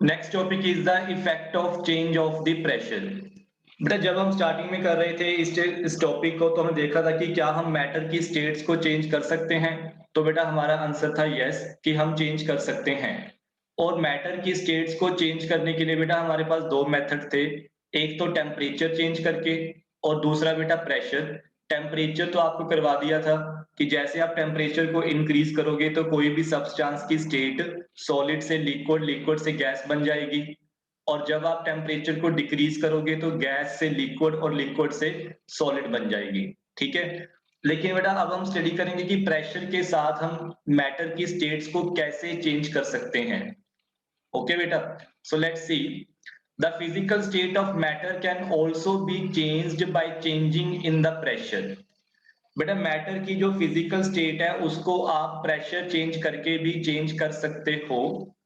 Next topic is the effect of change of the pressure. बेटा जब हम starting में कर रहे थे इस टॉपिक को, तो हमने देखा था कि क्या हम मैटर की स्टेट्स को चेंज कर सकते हैं। तो बेटा हमारा आंसर था यस, कि हम चेंज कर सकते हैं। और मैटर की स्टेट्स को चेंज करने के लिए बेटा हमारे पास दो मेथड थे। एक तो टेम्परेचर चेंज करके, और दूसरा बेटा प्रेशर। टेम्परेचर तो आपको करवा दिया था कि जैसे आप टेम्परेचर को इंक्रीज करोगे तो कोई भी सब्सटेंस की स्टेट सॉलिड से लिक्विड, लिक्विड से गैस बन जाएगी। और जब आप टेम्परेचर को डिक्रीज करोगे तो गैस से लिक्विड और लिक्विड से सॉलिड बन जाएगी। ठीक है। लेकिन बेटा अब हम स्टडी करेंगे कि प्रेशर के साथ हम मैटर की स्टेट्स को कैसे चेंज कर सकते हैं। ओके बेटा, so let's see. The physical state of matter can also be changed by changing in the pressure. बेटा मैटर की जो फिजिकल स्टेट है उसको आप प्रेशर चेंज करके भी चेंज कर सकते हो।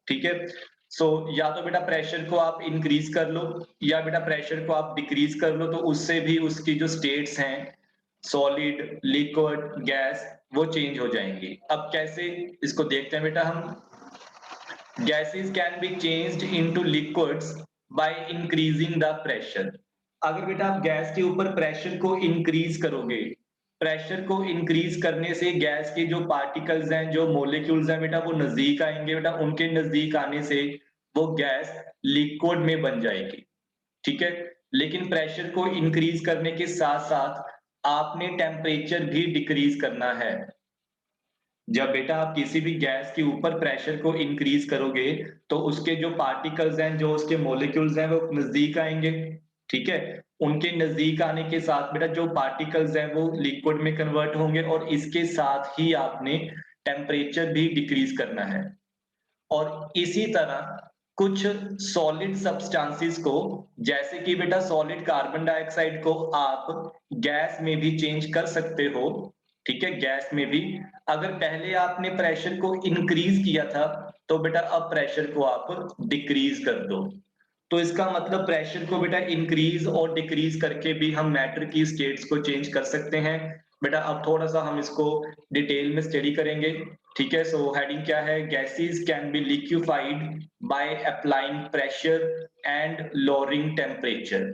ठीक है। सो या तो बेटा प्रेशर को आप इंक्रीज कर लो, या बेटा प्रेशर को आप डिक्रीज कर लो, तो उससे भी उसकी जो स्टेट्स हैं सॉलिड, लिक्विड, गैस, वो चेंज हो जाएंगी। अब कैसे, इसको देखते हैं बेटा हम। Gases can be changed into liquids by increasing the pressure. अगर बेटा आप गैस के ऊपर प्रेशर को इंक्रीज करोगे, प्रेशर को इंक्रीज करने से गैस के जो पार्टिकल्स हैं, जो मॉलिक्यूल्स हैं बेटा, वो नजदीक आएंगे। बेटा उनके नजदीक आने से वो गैस लिक्विड में बन जाएगी। ठीक है। लेकिन प्रेशर को इंक्रीज करने के साथ साथ आपने टेम्परेचर भी डिक्रीज करना है। जब बेटा आप किसी भी गैस के ऊपर प्रेशर को इंक्रीज करोगे तो उसके जो पार्टिकल्स हैं, जो उसके मॉलिक्यूल्स हैं, वो नजदीक आएंगे। ठीक है। उनके नजदीक आने के साथ बेटा जो पार्टिकल्स हैं वो लिक्विड में कन्वर्ट होंगे, और इसके साथ ही आपने टेम्परेचर भी डिक्रीज करना है। और इसी तरह कुछ सॉलिड सब्सटेंसेस को, जैसे कि बेटा सॉलिड कार्बन डाइऑक्साइड को आप गैस में भी चेंज कर सकते हो। ठीक है, गैस में भी। अगर पहले आपने प्रेशर को इंक्रीज किया था तो बेटा अब प्रेशर को आप डिक्रीज कर दो। तो इसका मतलब प्रेशर को बेटा इंक्रीज और डिक्रीज करके भी हम मैटर की स्टेट्स को चेंज कर सकते हैं। बेटा अब थोड़ा सा हम इसको डिटेल में स्टडी करेंगे। ठीक है। सो हेडिंग क्या है? Gases can be liquefied by applying pressure and lowering temperature.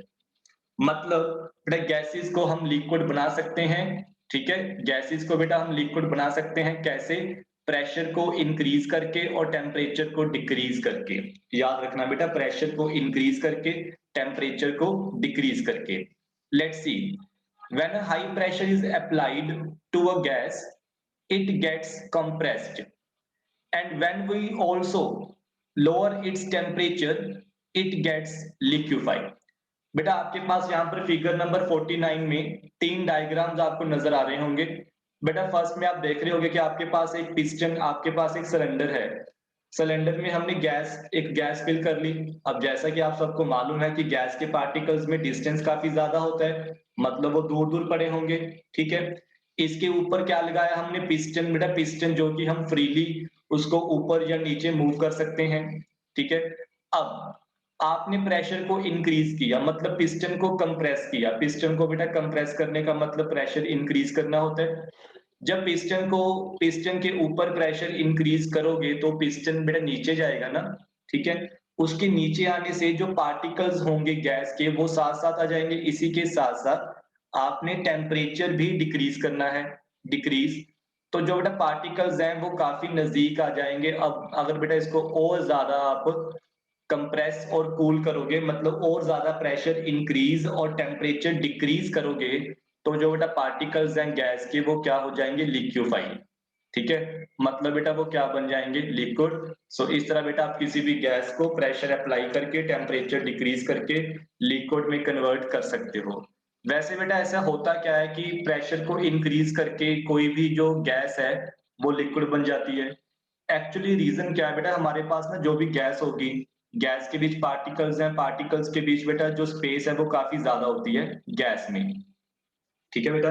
मतलब बेटा गैसेस को हम लिक्विड बना सकते हैं। ठीक है। गैसेस को बेटा हम लिक्विड बना सकते हैं कैसे? प्रेशर को इंक्रीज करके और टेम्परेचर को डिक्रीज करके। याद रखना बेटा, प्रेशर को इंक्रीज करके, टेम्परेचर को डिक्रीज करके। Let's see. When a high pressure is applied to a gas, it gets compressed, and when we also lower its temperature, it gets liquefied. बेटा आपके पास यहाँ पर फिगर नंबर 49 में तीन डायग्राम्स आपको नजर आ रहे होंगे। बेटा फर्स्ट में आप देख रहे होंगे कि आपके पास एक पिस्टन, आपके पास एक सिलेंडर है। सिलेंडर में हमने एक गैस फिल कर ली। अब जैसा कि आप सबको मालूम है कि गैस के पार्टिकल्स में डिस्टेंस काफी ज्यादा होता है, मतलब वो दूर दूर पड़े होंगे। ठीक है। इसके ऊपर क्या लगाया हमने? पिस्टन। बेटा पिस्टन जो कि हम फ्रीली उसको ऊपर या नीचे मूव कर सकते हैं। ठीक है। अब आपने प्रेशर को इंक्रीज किया, मतलब पिस्टन को कंप्रेस किया। पिस्टन को बेटा कंप्रेस करने का मतलब प्रेशर इंक्रीज करना होता है। जब पिस्टन के ऊपर प्रेशर इंक्रीज करोगे तो पिस्टन बेटा नीचे जाएगा ना। ठीक है। उसके नीचे आने से जो पार्टिकल्स होंगे गैस के, वो साथ साथ आ जाएंगे। इसी के साथ साथ आपने टेम्परेचर भी डिक्रीज करना है। डिक्रीज, तो जो बेटा पार्टिकल्स हैं वो काफी नजदीक आ जाएंगे। अब अगर बेटा इसको और ज्यादा आप कंप्रेस और कूल करोगे, मतलब और ज्यादा प्रेशर इंक्रीज और टेम्परेचर डिक्रीज करोगे, तो जो बेटा पार्टिकल्स हैं गैस के, वो क्या हो जाएंगे? लिक्विफाइड। ठीक है। मतलब बेटा वो क्या बन जाएंगे? लिक्विड। सो इस तरह बेटा आप किसी भी गैस को प्रेशर अप्लाई करके, टेम्परेचर डिक्रीज करके लिक्विड में कन्वर्ट कर सकते हो। वैसे बेटा ऐसा होता क्या है कि प्रेशर को इंक्रीज करके कोई भी जो गैस है वो लिक्विड बन जाती है? एक्चुअली रीजन क्या है बेटा, हमारे पास ना जो भी गैस होगी, गैस के बीच पार्टिकल्स हैं, पार्टिकल्स के बीच बेटा जो स्पेस है वो काफी ज्यादा होती है गैस में। ठीक है बेटा।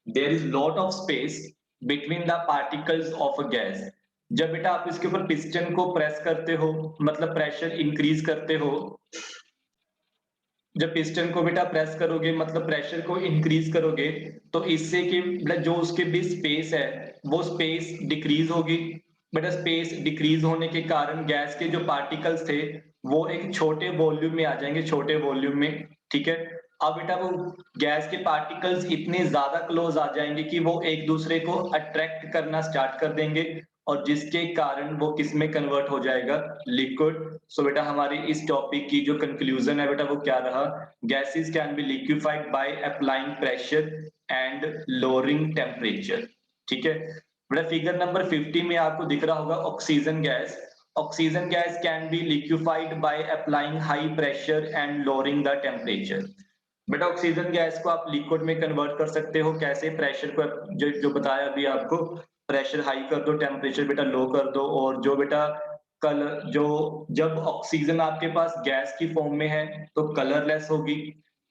There is lot of space between the particles of a gas. जब बेटा आप इसके ऊपर पिस्टन को प्रेस करते हो, मतलब प्रेशर इंक्रीज करते हो, जब पिस्टन को बेटा प्रेस करोगे मतलब प्रेशर को इंक्रीज करोगे, तो इससे कि बेटा जो उसके बीच स्पेस है वो स्पेस डिक्रीज होगी। बेटा स्पेस डिक्रीज होने के कारण गैस के जो पार्टिकल्स थे वो एक छोटे वॉल्यूम में आ जाएंगे, छोटे वॉल्यूम में, ठीक है। अब बेटा वो गैस के पार्टिकल्स इतने ज्यादा क्लोज आ जाएंगे कि वो एक दूसरे को अट्रैक्ट करना स्टार्ट कर देंगे, और जिसके कारण वो किस में कन्वर्ट हो जाएगा, लिक्विड। सो बेटा हमारी इस टॉपिक की जो कंक्लूजन है बेटा वो क्या रहा, gases can be liquefied by applying pressure and lowering temperature, ठीक है। बेटा फिगर नंबर 50 में आपको दिख रहा होगा oxygen gas. Oxygen gas can be liquefied by applying high pressure and lowering the temperature. बेटा ऑक्सीजन गैस को आप लिक्विड में कन्वर्ट कर सकते हो कैसे, प्रेशर को जो बताया अभी आपको, प्रेशर हाई कर दो, टेम्परेचर बेटा लो कर दो, और जो बेटा कलर जो जब ऑक्सीजन आपके पास गैस की फॉर्म में है तो कलरलेस होगी,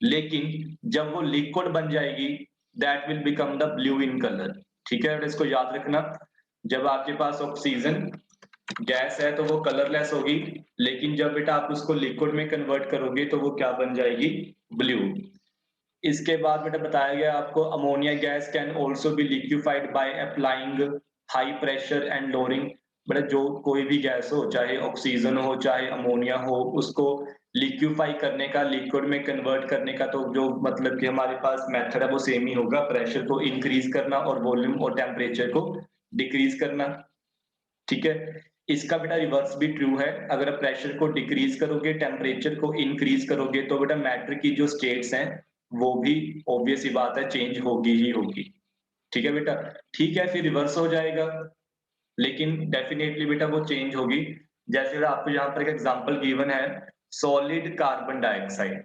लेकिन जब वो लिक्विड बन जाएगी that will become the blue in colour, ठीक है। इसको याद रखना, जब आपके पास ऑक्सीजन गैस है तो वो कलरलेस होगी, लेकिन जब बेटा आप उसको लिक्विड में कन्वर्ट करोगे तो वो क्या बन जाएगी, ब्लू। इसके बाद बेटा बताया गया आपको ammonia gas can also be liquefied by applying high pressure and lowering. बेटा जो कोई भी गैस हो, चाहे ऑक्सीजन हो चाहे अमोनिया हो, उसको लिक्विफाई करने का, लिक्विड में कन्वर्ट करने का तो जो मतलब कि हमारे पास मेथड है वो सेम ही होगा, प्रेशर को इंक्रीज करना और वॉल्यूम और टेम्परेचर को डिक्रीज करना, ठीक है। इसका बेटा रिवर्स भी ट्रू है, अगर आप प्रेशर को डिक्रीज करोगे, टेम्परेचर को इंक्रीज करोगे तो बेटा मैटर की जो स्टेट्स हैं वो भी ऑब्वियस ही बात है चेंज होगी ही होगी, ठीक है बेटा। ठीक है फिर रिवर्स हो जाएगा, लेकिन डेफिनेटली बेटा वो चेंज होगी। जैसे आपको यहाँ पर एक एग्जांपल गिवन है, सॉलिड कार्बन डाइऑक्साइड।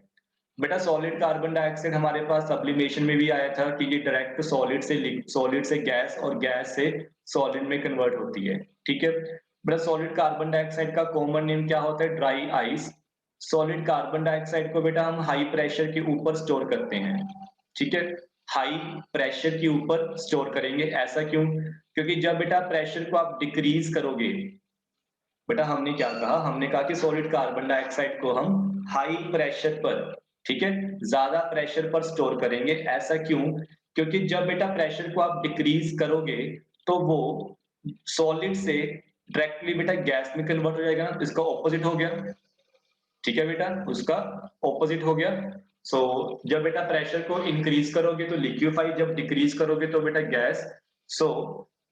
बेटा सॉलिड कार्बन डाइऑक्साइड हमारे पास सब्लिमेशन में भी आया था कि ये डायरेक्ट सॉलिड से गैस और गैस से सॉलिड में कन्वर्ट होती है, ठीक है। बेटा सॉलिड कार्बन डाइऑक्साइड का कॉमन नेम क्या होता है, dry ice. Solid carbon dioxide को बेटा हम हाई प्रेशर के ऊपर स्टोर करते हैं, ठीक है। हाई प्रेशर के ऊपर स्टोर करेंगे, ऐसा क्यों, क्योंकि जब बेटा प्रेशर को आप डिक्रीज करोगे, बेटा हमने क्या कहा, हमने कहा कि सॉलिड कार्बन डाइऑक्साइड को हम हाई प्रेशर पर, ठीक है, ज्यादा प्रेशर पर स्टोर करेंगे, ऐसा क्यों, क्योंकि जब बेटा प्रेशर को आप डिक्रीज करोगे तो वो सॉलिड से डायरेक्टली बेटा गैस में कन्वर्ट हो जाएगा ना, इसका ऑपोजिट हो गया, ठीक है बेटा, उसका ऑपोजिट हो गया। सो जब बेटा प्रेशर को इंक्रीज करोगे तो लिक्विफाई, जब डिक्रीज करोगे तो बेटा gas. So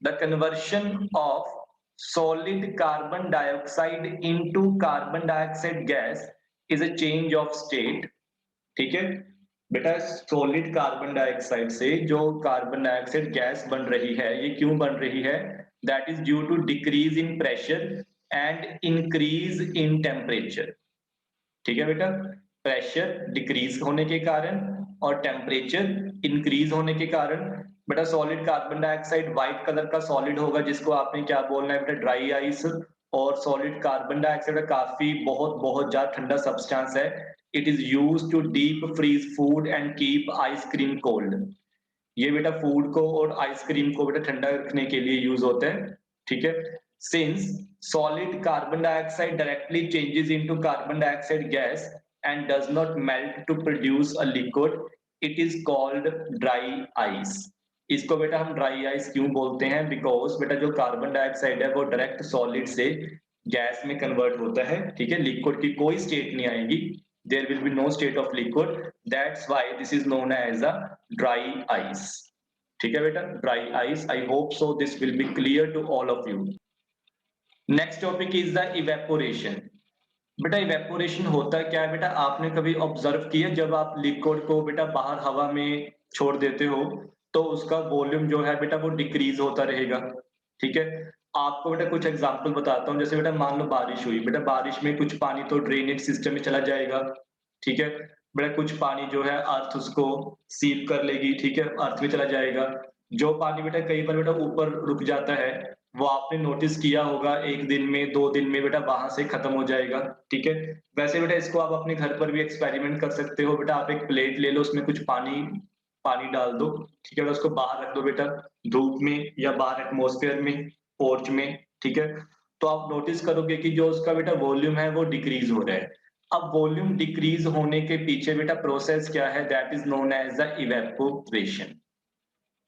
the conversion of solid carbon dioxide into carbon dioxide gas is a change of state, ठीक है। बेटा सॉलिड कार्बन डाइऑक्साइड से जो कार्बन डाइऑक्साइड गैस बन रही है, ये क्यों बन रही है, that is due to decrease in pressure and increase in temperature, ठीक है बेटा। प्रेशर डिक्रीज होने के कारण और टेम्परेचर इंक्रीज होने के कारण बेटा solid carbon dioxide white colour का सॉलिड होगा, जिसको आपने क्या बोलना है बेटा, ड्राई आइस। और सॉलिड कार्बन डाइऑक्साइड काफी बहुत बहुत ज्यादा ठंडा सब्सटेंस है, it is used to deep freeze food and keep ice cream cold. ये बेटा फूड को और आइसक्रीम को बेटा ठंडा रखने के लिए यूज होता है, ठीक है। Since solid carbon dioxide directly changes into carbon dioxide gas and does not melt to produce a liquid, it is called dry ice। इसको बेटा हम ड्राई आइस क्यों बोलते हैं, बिकॉज बेटा जो कार्बन डाइऑक्साइड है वो डायरेक्ट सॉलिड से गैस में कन्वर्ट होता है, ठीक है, लिक्विड की कोई स्टेट नहीं आएगी, there will be no state of liquid, that's why this is known as a dry ice, ठीक है बेटा, dry ice। I hope so this will be clear to all of you। Next topic is the evaporation. बेटा evaporation होता क्या है बेटा, आपने कभी ऑब्जर्व किया जब आप लिक्विड को बेटा बाहर हवा में छोड़ देते हो तो उसका वॉल्यूम जो है बेटा वो डिक्रीज होता रहेगा, ठीक है। आपको बेटा कुछ एग्जांपल बताता हूँ, जैसे बेटा मान लो बारिश हुई, बेटा बारिश में कुछ पानी तो ड्रेनेज सिस्टम में चला जाएगा, ठीक है। बेटा कुछ पानी जो है अर्थ उसको सीप कर लेगी, ठीक है, अर्थ में चला जाएगा। जो पानी बेटा कई बार बेटा ऊपर रुक जाता है, वो आपने नोटिस किया होगा एक दिन में 2 दिन में बेटा वहां से खत्म हो जाएगा, ठीक है। वैसे बेटा इसको आप अपने घर पर भी एक्सपेरिमेंट कर सकते हो, बेटा आप एक प्लेट ले लो, उसमें कुछ पानी पानी डाल दो, ठीक है, उसको बाहर रख दो बेटा धूप में या बाहर एटमॉस्फेयर में, पोर्च में, ठीक है। तो आप नोटिस करोगे कि जो उसका बेटा वॉल्यूम है वो डिक्रीज हो रहा है। अब वॉल्यूम डिक्रीज होने के पीछे बेटा प्रोसेस क्या है, that is known as the evaporation,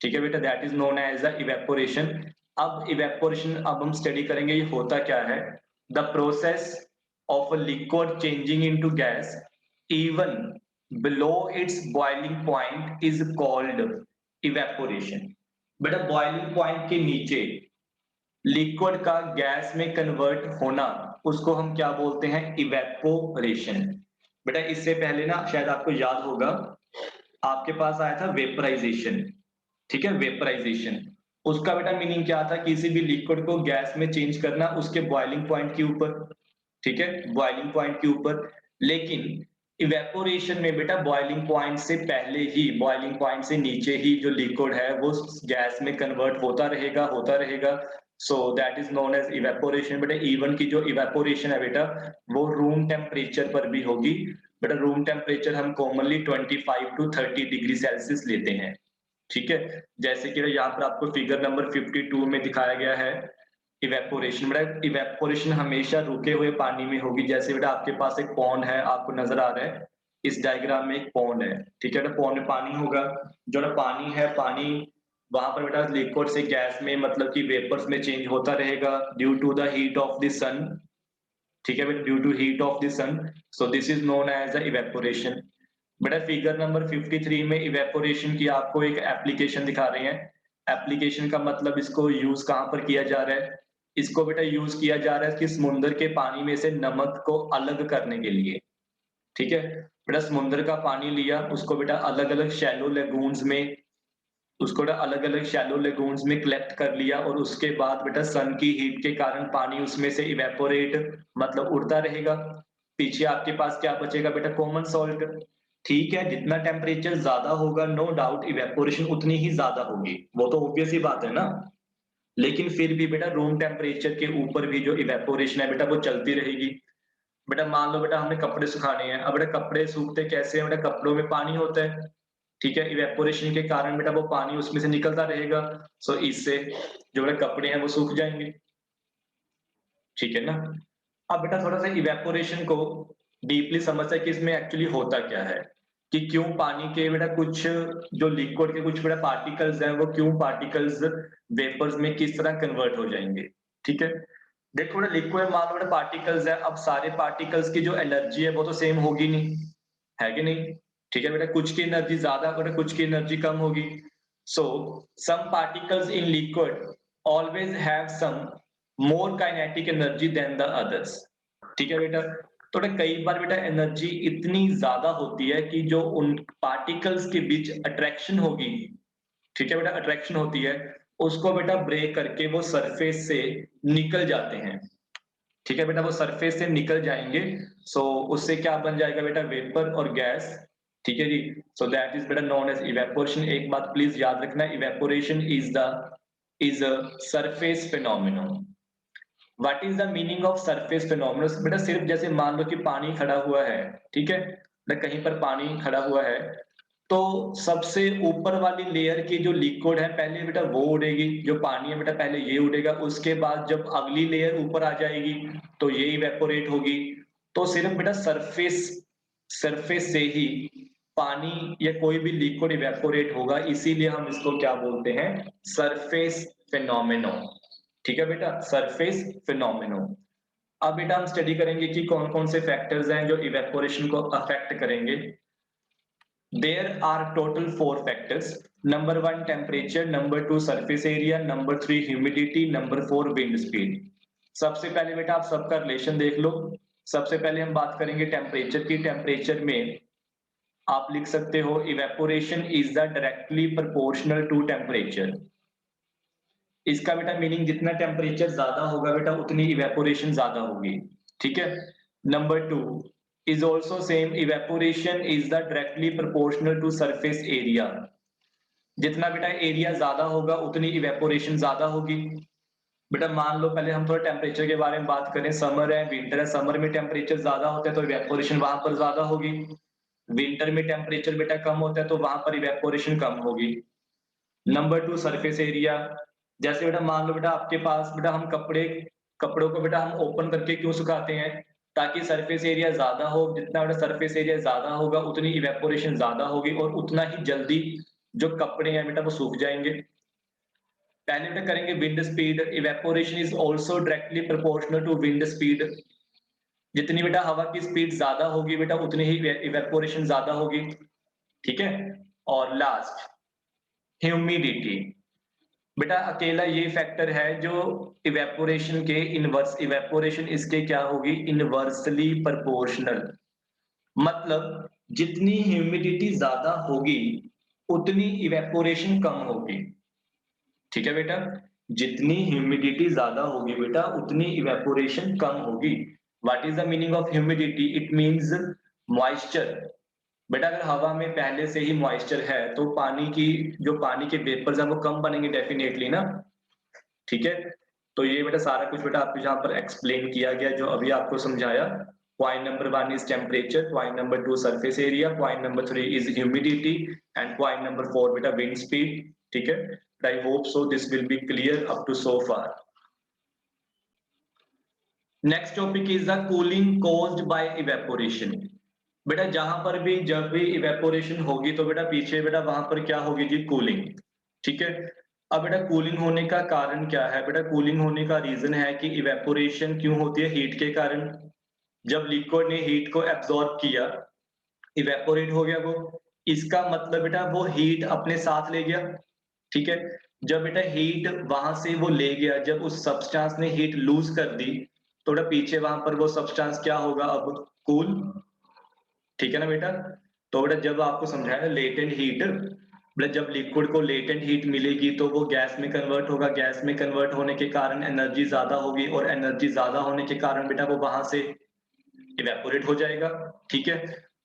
ठीक है बेटा, that is known as the evaporation. अब इवेपोरेशन अब हम स्टडी करेंगे ये होता क्या है। The process of a liquid changing into gas even below its boiling point is called evaporation. बेटा बॉइलिंग पॉइंट के नीचे लिक्विड का गैस में कन्वर्ट होना उसको हम क्या बोलते हैं, इवेपोरेशन। बेटा इससे पहले ना शायद आपको याद होगा आपके पास आया था वेपराइजेशन, ठीक है, वेपराइजेशन। उसका बेटा मीनिंग क्या था, किसी भी लिक्विड को गैस में चेंज करना उसके बॉइलिंग पॉइंट के ऊपर, ठीक है, बॉइलिंग पॉइंट के ऊपर। लेकिन इवेपोरेशन में बेटा बॉइलिंग पॉइंट से पहले ही, बॉइलिंग पॉइंट से नीचे ही जो लिक्विड है वो गैस में कन्वर्ट होता रहेगा। So that is known as evaporation. बेटा इवन की जो इवेपोरेशन है बेटा वो रूम टेम्परेचर पर भी होगी। बेटा रूम टेम्परेचर हम कॉमनली 25 टू 30 डिग्री सेल्सियस लेते हैं, ठीक है। जैसे कि यहाँ पर आपको फिगर नंबर 52 में दिखाया गया है इवेपोरेशन। बेटा इवेपोरेशन हमेशा रुके हुए पानी में होगी। जैसे बेटा आपके पास एक पॉन्ड है, आपको नजर आ रहा है इस डायग्राम में एक पॉन्ड है, ठीक है। बेटा पॉन्ड में पानी होगा, जो ना पानी है, पानी वहां पर बेटा लिक्विड से गैस में मतलब कि वेपर्स में चेंज होता रहेगा due to the heat of the sun, ठीक है बेटा, due to heat of the sun. So this is known as the evaporation. बेटा फिगर नंबर 53 में इवेपोरेशन की आपको एक एप्लीकेशन दिखा रहे हैं। एप्लीकेशन का मतलब इसको यूज कहाँ पर किया जा रहा है, इसको बेटा यूज किया जा रहा है कि समुद्र के पानी में से नमक को अलग करने के लिए, ठीक है। बेटा समुद्र का पानी लिया, उसको बेटा अलग अलग शैलो लेगून्स में, उसको बेटा अलग अलग शैलो लेगून्स में कलेक्ट कर लिया और उसके बाद बेटा सन की हीट के कारण पानी उसमें से इवेपोरेट मतलब उड़ता रहेगा। पीछे आपके पास क्या बचेगा बेटा, कॉमन सॉल्ट। ठीक है, जितना टेम्परेचर ज्यादा होगा नो डाउट इवेपोरेशन उतनी ही ज्यादा होगी, वो तो ऑब्वियस ही बात है ना। लेकिन फिर भी बेटा रूम टेम्परेचर के ऊपर भी जो इवेपोरेशन है बेटा वो चलती रहेगी। बेटा मान लो बेटा हमने कपड़े सुखाने हैं, अब बेटा कपड़े सूखते कैसे हैं, बेटा कपड़ों में पानी होता है, ठीक है। इवेपोरेशन के कारण बेटा वो पानी उसमें से निकलता रहेगा। सो इससे जो बेटा कपड़े हैं वो सूख जाएंगे, ठीक है ना। अब बेटा थोड़ा सा इवेपोरेशन को डीपली समझते हैं कि इसमें एक्चुअली होता क्या है, कि क्यों पानी के बेटा कुछ जो लिक्विड के कुछ बेटा पार्टिकल्स हैं वो क्यों पार्टिकल्स वेपर्स में किस तरह कन्वर्ट हो जाएंगे, ठीक है। देखो बेटा लिक्विड मान लो बेटा पार्टिकल्स है, अब सारे पार्टिकल्स की जो एनर्जी है वो तो सेम होगी नहीं, है कि नहीं, ठीक है बेटा, कुछ की एनर्जी ज्यादा बेटा कुछ की एनर्जी कम होगी। So some particles in liquid always have some more kinetic energy than the others, ठीक है बेटा। तो बेटा कई बार बेटा एनर्जी इतनी ज्यादा होती है कि जो उन पार्टिकल्स के बीच अट्रैक्शन होगी, ठीक है बेटा, अट्रैक्शन होती है, उसको बेटा ब्रेक करके वो सरफेस से निकल जाते हैं, ठीक है बेटा, वो सरफेस से निकल जाएंगे। सो उससे क्या बन जाएगा बेटा, वेपर और गैस, ठीक है जी। सो दैट इज बेटा नोन एज इवेपोरेशन। एक बात प्लीज याद रखना, evaporation is a surface phenomenon. What is the meaning of surface phenomenon, बेटा सिर्फ जैसे मान लो कि पानी खड़ा हुआ है, ठीक है बेटा, कहीं पर पानी खड़ा हुआ है तो सबसे ऊपर वाली लेयर की जो लिक्विड है पहले बेटा वो उड़ेगी, जो पानी है बेटा पहले ये उड़ेगा, उसके बाद जब अगली लेयर ऊपर आ जाएगी तो ये इवेपोरेट होगी। तो सिर्फ बेटा सरफेस सरफेस से ही पानी या कोई भी लिक्विड इवेपोरेट होगा, इसीलिए हम इसको क्या बोलते हैं, सरफेस फिनोमेनो, ठीक है बेटा, सरफेस फिनोमेनो। अब बेटा हम स्टडी करेंगे कि कौन कौन से फैक्टर्स हैं जो इवेपोरेशन को अफेक्ट करेंगे। There are total four factors. Number one, temperature. Number two, surface area. Number three, humidity. Number four, wind speed. सबसे पहले बेटा आप सबका रिलेशन देख लो। सबसे पहले हम बात करेंगे टेम्परेचर की। टेम्परेचर में आप लिख सकते हो evaporation is the directly proportional to temperature. इसका बेटा मीनिंग जितना टेम्परेचर ज्यादा होगा बेटा उतनी इवेपोरेशन ज्यादा होगी, ठीक है। Number two is also same, evaporation is the directly proportional to surface area। जितना बेटा एरिया ज्यादा होगा उतनी इवेपोरेशन ज्यादा होगी। बेटा मान लो पहले हम थोड़ा टेम्परेचर के बारे में बात करें, समर है विंटर है, समर में टेम्परेचर ज्यादा होता है तो इवेपोरेशन वहां पर ज्यादा होगी। विंटर में टेम्परेचर बेटा कम होता है तो वहां पर इवेपोरेशन कम होगी। Number two, surface area. जैसे बेटा मान लो बेटा आपके पास बेटा हम कपड़ों को बेटा हम ओपन करके क्यों सुखाते हैं, ताकि सरफेस एरिया ज्यादा हो, जितना बेटा सरफेस एरिया ज्यादा होगा उतनी इवेपोरेशन ज्यादा होगी और उतना ही जल्दी जो कपड़े हैं बेटा वो सूख जाएंगे। पहले बेटा करेंगे wind speed. Evaporation is also directly proportional to wind speed. जितनी बेटा हवा की स्पीड ज्यादा होगी बेटा उतनी ही इवेपोरेशन ज्यादा होगी, ठीक है। और लास्ट ह्यूमिडिटी। बेटा अकेला ये फैक्टर है जो इवेपोरेशन के इनवर्स, इवेपोरेशन इसके क्या होगी, इनवर्सली प्रोपोर्शनल। मतलब जितनी ह्यूमिडिटी ज्यादा होगी उतनी इवेपोरेशन कम होगी, ठीक है बेटा। जितनी ह्यूमिडिटी ज्यादा होगी बेटा उतनी इवेपोरेशन कम होगी। What is the meaning of humidity? It means moisture. बेटा अगर हवा में पहले से ही मॉइस्चर है तो पानी की, जो पानी के वेपर्स हैं वो कम बनेंगे डेफिनेटली ना, ठीक है। तो ये बेटा सारा कुछ बेटा आपको यहाँ पर एक्सप्लेन किया गया जो अभी आपको समझाया। Point number 1 is temperature, point number 2 surface area, point number 3 is humidity and point number 4 बेटा विंड स्पीड, ठीक है। I hope so this will be clear up to so far. Next topic is the cooling caused by evaporation. बेटा जहां पर भी जब भी evaporation होगी तो बेटा पीछे बेटा वहां पर क्या होगी जी, कूलिंग, ठीक है। अब बेटा कूलिंग होने का कारण क्या है? बेटा कूलिंग होने का रीजन है कि इवेपोरेशन क्यों होती है, हीट के कारण। जब लिक्विड ने हीट को एब्जॉर्ब किया, इवेपोरेट हो गया वो, इसका मतलब बेटा वो हीट अपने साथ ले गया, ठीक है। जब बेटा हीट वहां से वो ले गया, जब उस सब्सटेंस ने हीट लूज कर दी तो बेटा पीछे वहां पर वो सब्सटेंस क्या होगा, अब कूल, ठीक है ना बेटा। तो बेटा जब आपको समझाया लेटेंट हीट, बेटा जब लिक्विड को लेटेंट हीट मिलेगी तो वो गैस में कन्वर्ट होगा, गैस में कन्वर्ट होने के कारण एनर्जी ज्यादा होगी और एनर्जी ज्यादा होने के कारण बेटा वो वहां से इवेपोरेट हो जाएगा, ठीक है।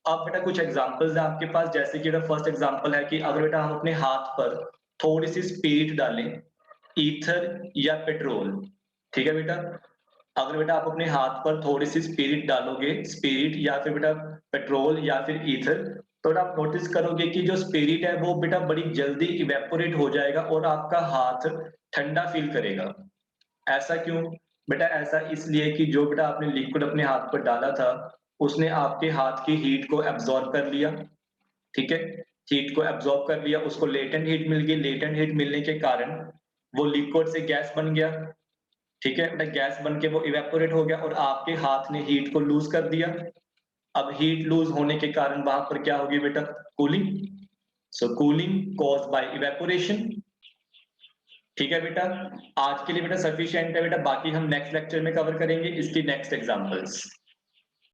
अब बेटा कुछ एग्जांपल्स है आपके पास, जैसे कि बेटा फर्स्ट एग्जांपल है कि अगर बेटा हम अपने हाथ पर थोड़ी सी स्पिरिट डालें, ईथर या पेट्रोल, ठीक है बेटा। अगर बेटा आप अपने हाथ पर थोड़ी सी स्पिरिट डालोगे, स्पिरिट या फिर बेटा पेट्रोल या फिर ईथर, तो बेटा आप नोटिस करोगे कि जो स्पिरिट है वो बेटा बड़ी जल्दी इवेपोरेट हो जाएगा और आपका हाथ ठंडा फील करेगा। ऐसा क्यों? बेटा ऐसा इसलिए कि जो बेटा आपने लिक्विड अपने हाथ पर डाला था उसने आपके हाथ की हीट को एब्जॉर्ब कर लिया, ठीक है। हीट को एब्जॉर्ब कर लिया, उसको लेटेंट हीट मिल गई, लेटेंट हीट मिलने के कारण वो लिक्विड से गैस बन गया, ठीक है बेटा। गैस बन के वो इवेपोरेट हो गया और आपके हाथ ने हीट को लूज कर दिया। अब हीट लूज होने के कारण वहां पर क्या होगी बेटा, cooling. So cooling caused by evaporation, ठीक है बेटा। आज के लिए बेटा सफिशिएंट है बेटा, बाकी हम नेक्स्ट लेक्चर में कवर करेंगे इसकी नेक्स्ट एग्जांपल्स।